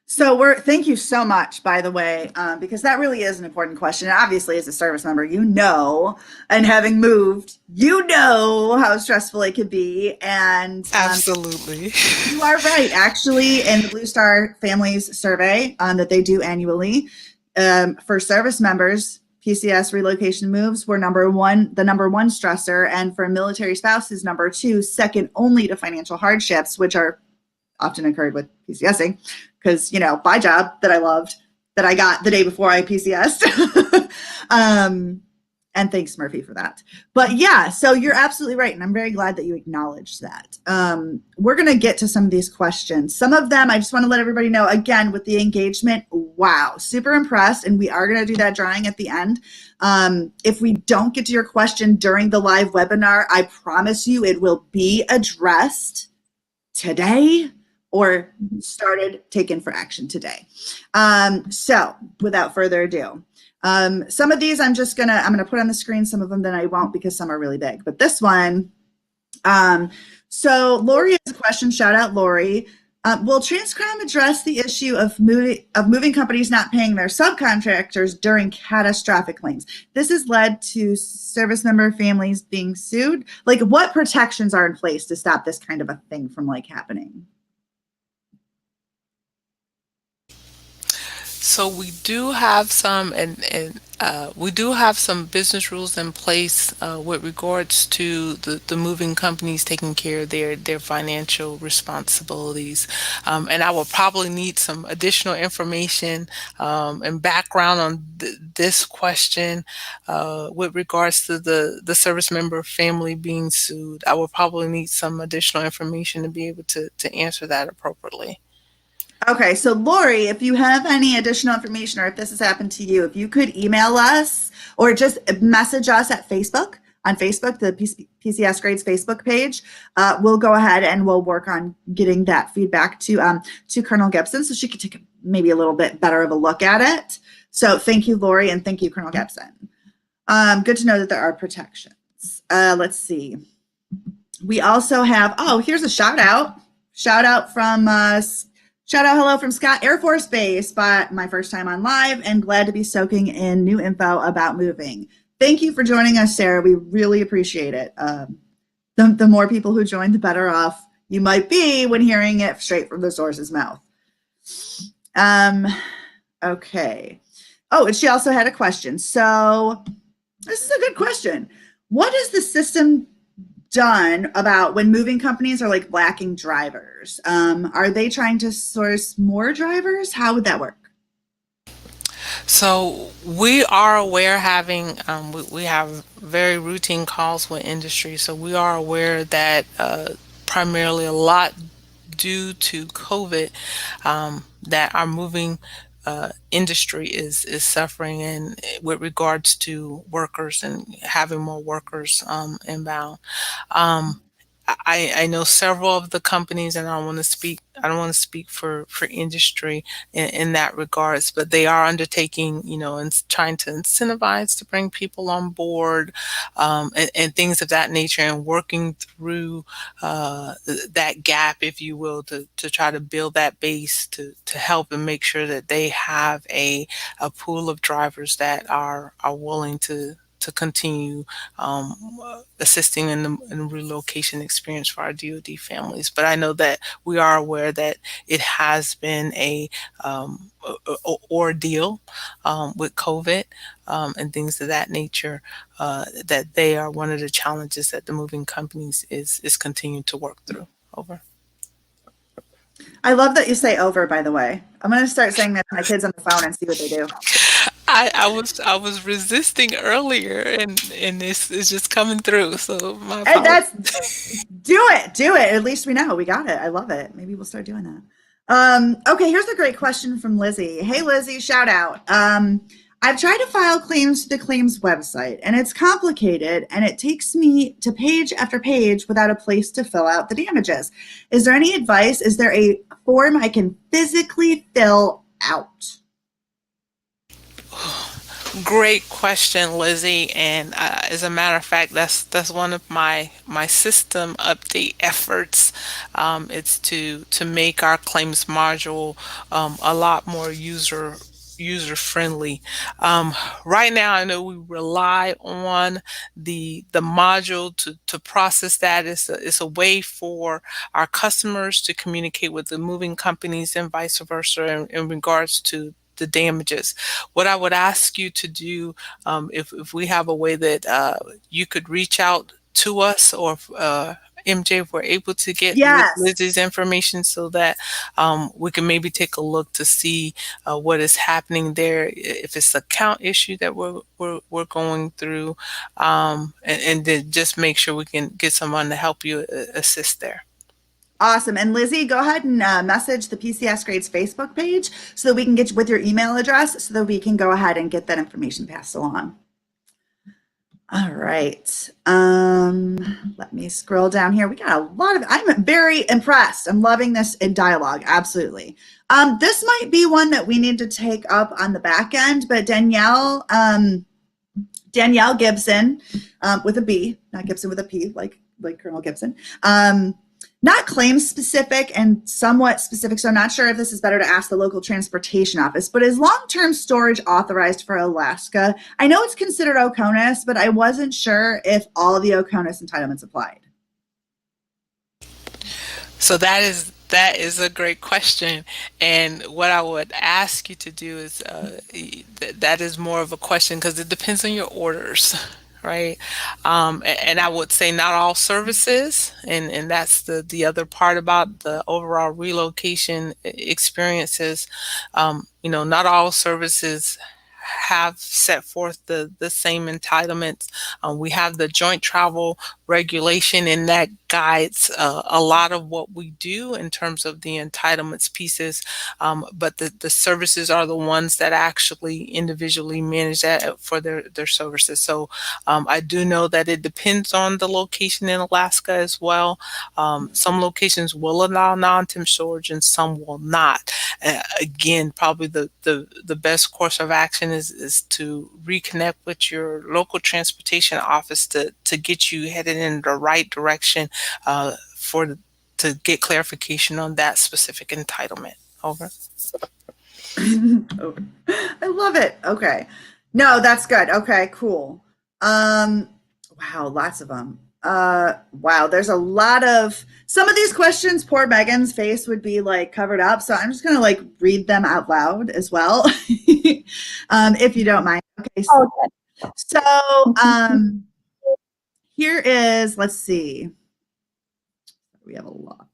So thank you so much, by the way, because that really is an important question. And obviously, as a service member, and having moved, how stressful it could be. And absolutely, you are right. Actually, in the Blue Star Families survey that they do annually, for service members, PCS relocation moves were the number one stressor, and for military spouses, number 2, second only to financial hardships, which are often occurred with PCSing, because, my job that I loved, that I got the day before I PCSed. And thanks, Murphy, for that. But yeah, so you're absolutely right. And I'm very glad that you acknowledged that. We're going to get to some of these questions. Some of them, I just want to let everybody know, again, with the engagement, wow, super impressed. And we are going to do that drawing at the end. If we don't get to your question during the live webinar, I promise you it will be addressed today, or taken for action today. So without further ado, some of these I'm going to put on the screen. Some of them then I won't, because some are really big, but this one, so Lori has a question. Shout out, Lori. Will TRANSCOM address the issue of moving companies not paying their subcontractors during catastrophic claims? This has led to service member families being sued. What protections are in place to stop this kind of a thing from happening? So we do have some, and we do have some business rules in place with regards to the moving companies taking care of their financial responsibilities. And I will probably need some additional information and background on this question with regards to the service member family being sued. I will probably need some additional information to be able to answer that appropriately. Okay, so Lori, if you have any additional information or if this has happened to you, if you could email us or just message us at Facebook, on Facebook, the PCS Grades Facebook page, we'll go ahead and we'll work on getting that feedback to Colonel Gibson so she could take maybe a little bit better of a look at it. So thank you, Lori, and thank you, Colonel Gibson. Good to know that there are protections. Let's see. We also have, oh, here's a shout out. Shout out, hello from Scott Air Force Base, but my first time on live and glad to be soaking in new info about moving. Thank you for joining us, Sarah. We really appreciate it. The more people who join, the better off you might be when hearing it straight from the source's mouth. Okay. Oh, and she also had a question. So this is a good question. What is the system done about when moving companies are like lacking drivers? Are they trying to source more drivers? How would that work? So we are aware having we have very routine calls with industry. So we are aware that primarily a lot due to COVID that our moving industry is suffering in with regards to workers and having more workers inbound. I know several of the companies, and I don't want to speak for industry in that regards, but they are undertaking, and trying to incentivize to bring people on board, and things of that nature, and working through that gap, if you will, to try to build that base to help and make sure that they have a pool of drivers that are willing to continue assisting in the relocation experience for our DoD families. But I know that we are aware that it has been a ordeal with COVID and things of that nature, that they are one of the challenges that the moving companies is continuing to work through. Over. I love that you say over, by the way. I'm going to start saying that to my kids on the phone and see what they do. I was resisting earlier, and this is just coming through. So my And apologies. do it. At least we know we got it. I love it. Maybe we'll start doing that. Okay, here's a great question from Lizzie. Hey, Lizzie, shout out. I've tried to file claims to the claims website, and it's complicated, and it takes me to page after page without a place to fill out the damages. Is there any advice? Is there a form I can physically fill out? Great question, Lizzie. And as a matter of fact, that's one of my system update efforts. It's to make our claims module a lot more user friendly. Right now, I know we rely on the module to process that. It's a way for our customers to communicate with the moving companies and vice versa in regards to the damages. What I would ask you to do, if we have a way that you could reach out to us, or MJ, if we're able to get Yes. Lizzie's information so that we can maybe take a look to see what is happening there, if it's an account issue that we're going through, and then just make sure we can get someone to help you assist there. Awesome. And Lizzie, go ahead and message the PCS Grades Facebook page so that we can get you with your email address so that we can go ahead and get that information passed along. All right. Let me scroll down here. We got a lot of, I'm very impressed. I'm loving this in dialogue. Absolutely. This might be one that we need to take up on the back end, but Danielle Gibson, with a B, not Gibson with a P, like Colonel Gibson. Not claim specific and somewhat specific, so I'm not sure if this is better to ask the local transportation office, but is long-term storage authorized for Alaska? I know it's considered OCONUS, but I wasn't sure if all of the OCONUS entitlements applied. So that is That is a great question. And what I would ask you to do is that is more of a question because it depends on your orders, right? And I would say not all services, and that's the other part about the overall relocation experiences. Not all services have set forth the same entitlements. We have the joint travel regulation, and that guides a lot of what we do in terms of the entitlements pieces. But the services are the ones that actually individually manage that for their services. So I do know that it depends on the location in Alaska as well. Some locations will allow non-temp storage and some will not. Again, probably the best course of action is to reconnect with your local transportation office to get you headed in the right direction to get clarification on that specific entitlement. Over. Oh, I love it. Okay. No, that's good. Okay, cool. Wow, lots of them. Wow, there's a lot of some of these questions, poor Megan's face would be like covered up. So I'm just gonna like read them out loud as well. If you don't mind. Okay. So here is, let's see. We have a lot.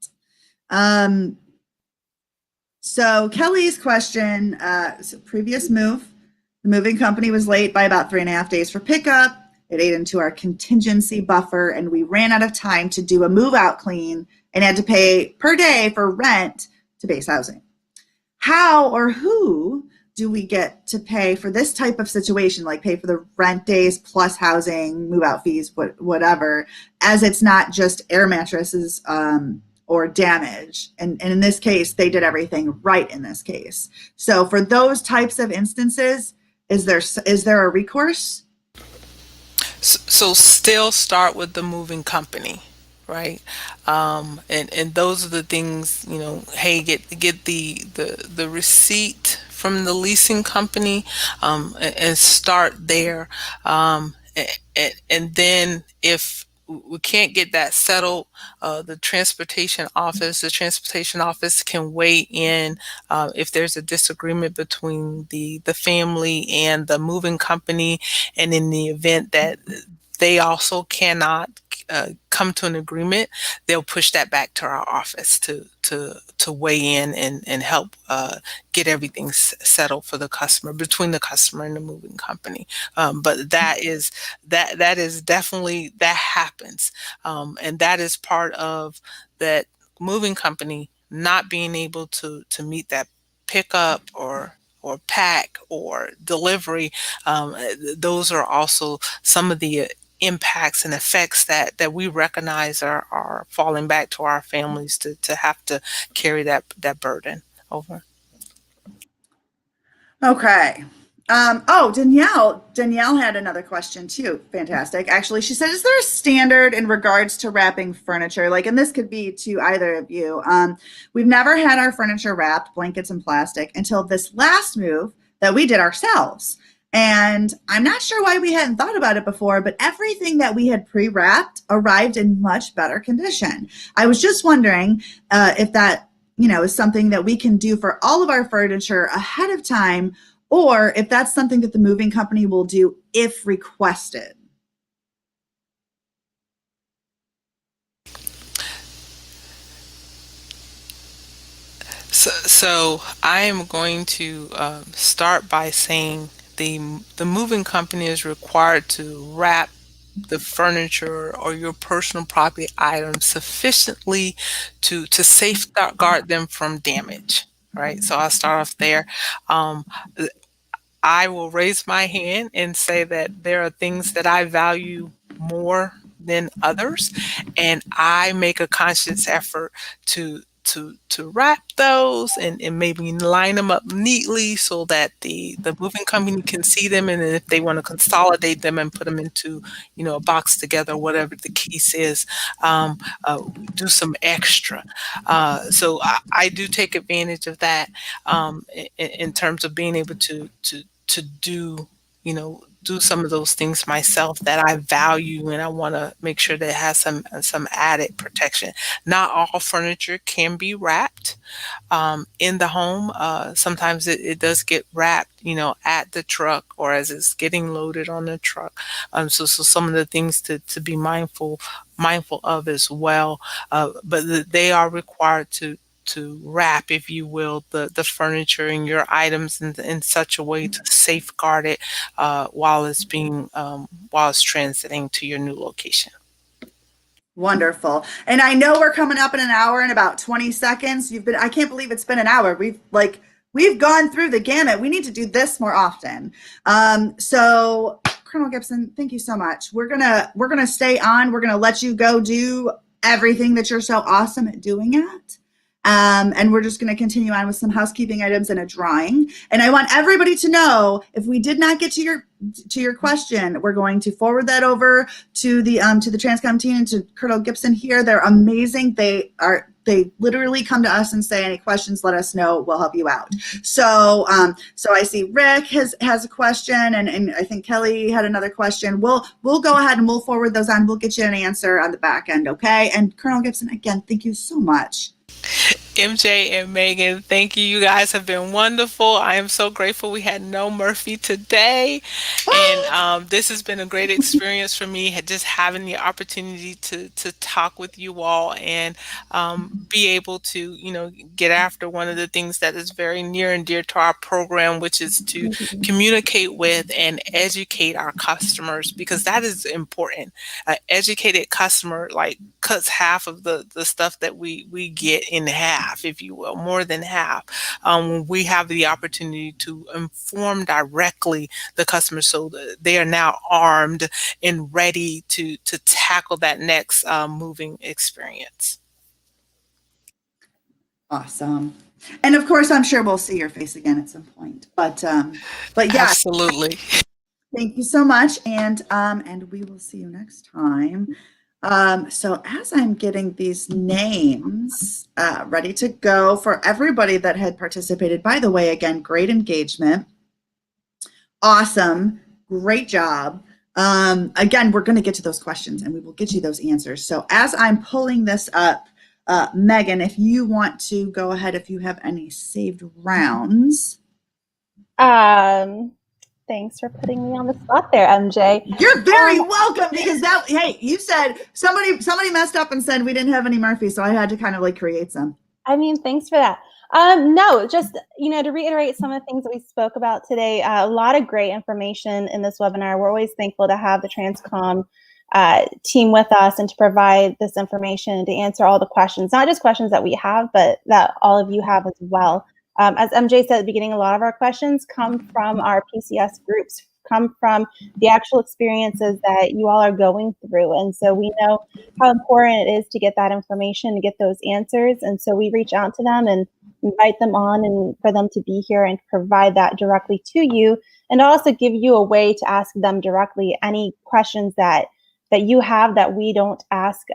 So Kelly's question, previous move, the moving company was late by about 3.5 days for pickup. It ate into our contingency buffer and we ran out of time to do a move out clean and had to pay per day for rent to base housing. How or who do we get to pay for this type of situation, like pay for the rent days plus housing, move out fees, whatever, as it's not just air mattresses or damage. And in this case, they did everything right in this case. So for those types of instances, is there a recourse? So still start with the moving company, right? And those are the things, hey, get the receipt from the leasing company, and start there. And then if we can't get that settled, the transportation office can weigh in if there's a disagreement between the family and the moving company, and in the event that they also cannot come to an agreement, they'll push that back to our office to weigh in and help get everything settled for the customer, between the customer and the moving company. But that is definitely, that happens, and that is part of that moving company not being able to meet that pickup or pack or delivery. Those are also some of the impacts and effects that we recognize are falling back to our families to have to carry that burden. Over. Okay. Danielle had another question too. Fantastic. Actually, she said, is there a standard in regards to wrapping furniture? Like, and this could be to either of you. We've never had our furniture wrapped, blankets and plastic, until this last move that we did ourselves. And I'm not sure why we hadn't thought about it before, but everything that we had pre-wrapped arrived in much better condition. I was just wondering if that, is something that we can do for all of our furniture ahead of time, or if that's something that the moving company will do if requested. So I am going to start by saying the moving company is required to wrap the furniture or your personal property items sufficiently to safeguard them from damage. Right. So I'll start off there. Um, I will raise my hand and say that there are things that I value more than others, and I make a conscious effort to wrap those and maybe line them up neatly so that the moving company can see them, and then if they want to consolidate them and put them into a box together, whatever the case is, do some extra. So I do take advantage of that in terms of being able to do do some of those things myself that I value, and I want to make sure that it has some added protection. Not all furniture can be wrapped in the home. Sometimes it does get wrapped, at the truck or as it's getting loaded on the truck. So some of the things to be mindful of as well. But they are required to wrap, if you will, the furniture and your items in such a way to safeguard it while it's transiting to your new location. Wonderful. And I know we're coming up in an hour and about 20 seconds. I can't believe it's been an hour. We've gone through the gamut. We need to do this more often. So Colonel Gibson, thank you so much. We're gonna stay on. We're gonna let you go do everything that you're so awesome at doing at. And we're just going to continue on with some housekeeping items and a drawing. And I want everybody to know, if we did not get to your question, we're going to forward that over to the TRANSCOM team and to Colonel Gibson here. They're amazing. They literally come to us and say, any questions, let us know. We'll help you out. So I see Rick has a question, and I think Kelly had another question. We'll go ahead and we'll forward those on. We'll get you an answer on the back end. Okay. And Colonel Gibson, again, thank you so much. MJ and Megan, thank you. You guys have been wonderful. I am so grateful we had no Murphy today. And this has been a great experience for me, just having the opportunity to talk with you all and be able to, get after one of the things that is very near and dear to our program, which is to communicate with and educate our customers, because that is important. An educated customer cuts half of the stuff that we get in half, if you will, more than half. We have the opportunity to inform directly the customer so that they are now armed and ready to tackle that next moving experience. Awesome. And of course, I'm sure we'll see your face again at some point. But yeah. Absolutely. Thank you so much. And we will see you next time. So as I'm getting these names ready to go for everybody that had participated, by the way, again, great engagement. Awesome. Great job. Again, we're going to get to those questions and we will get you those answers. So as I'm pulling this up, Megan, if you want to go ahead, if you have any saved rounds. Thanks for putting me on the spot there, MJ. You're very welcome, because hey, you said somebody messed up and said we didn't have any Murphy, so I had to kind of create some. I mean, thanks for that. No, just, to reiterate some of the things that we spoke about today, a lot of great information in this webinar. We're always thankful to have the TRANSCOM team with us and to provide this information, to answer all the questions, not just questions that we have, but that all of you have as well. As MJ said at the beginning, a lot of our questions come from our PCS groups, come from the actual experiences that you all are going through. And so we know how important it is to get that information, to get those answers. And so we reach out to them and invite them on, and for them to be here and provide that directly to you, and also give you a way to ask them directly any questions that you have that we don't ask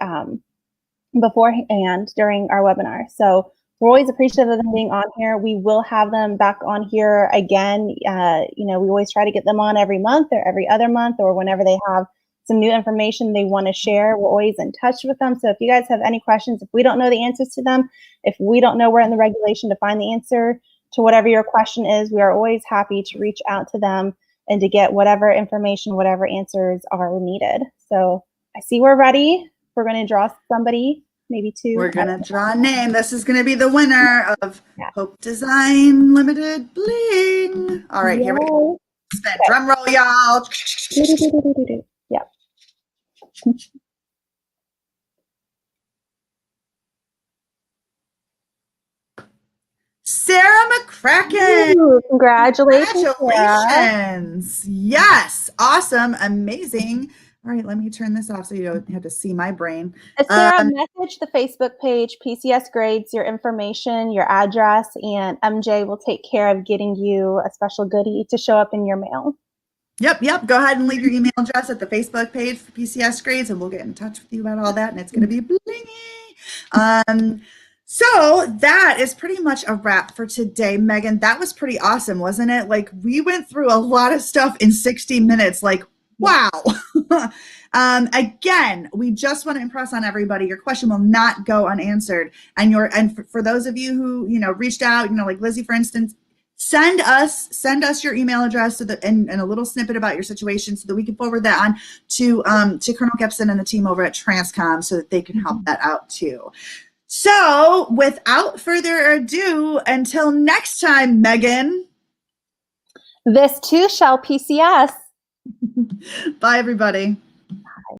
beforehand during our webinar. So we're always appreciative of them being on here. We will have them back on here again. We always try to get them on every month or every other month, or whenever they have some new information they want to share. We're always in touch with them. So if you guys have any questions, if we don't know the answers to them, if we don't know where in the regulation to find the answer to whatever your question is, we are always happy to reach out to them and to get whatever information, whatever answers are needed. So I see we're ready. We're going to draw somebody. Maybe two. We're going to draw a name. This is going to be the winner of Hope Design Limited Bling. All right, here we go. Spin. Drum roll, y'all. Yeah. Sarah McCracken. Ooh, congratulations. Congratulations. Yes. Awesome. Amazing. All right, let me turn this off so you don't have to see my brain. Sarah, message the Facebook page, PCS Grades, your information, your address, and MJ will take care of getting you a special goodie to show up in your mail. Yep. Go ahead and leave your email address at the Facebook page for PCS Grades, and we'll get in touch with you about all that, and it's going to be blingy. So that is pretty much a wrap for today, Megan. That was pretty awesome, wasn't it? Like we went through a lot of stuff in 60 minutes. Like, wow. Again, we just want to impress on everybody. Your question will not go unanswered. And for those of you who, reached out, like Lizzie, for instance, send us your email address and a little snippet about your situation so that we can forward that on to Colonel Gibson and the team over at TRANSCOM so that they can help that out too. So without further ado, until next time, Megan. This too shall PCS. Bye, everybody.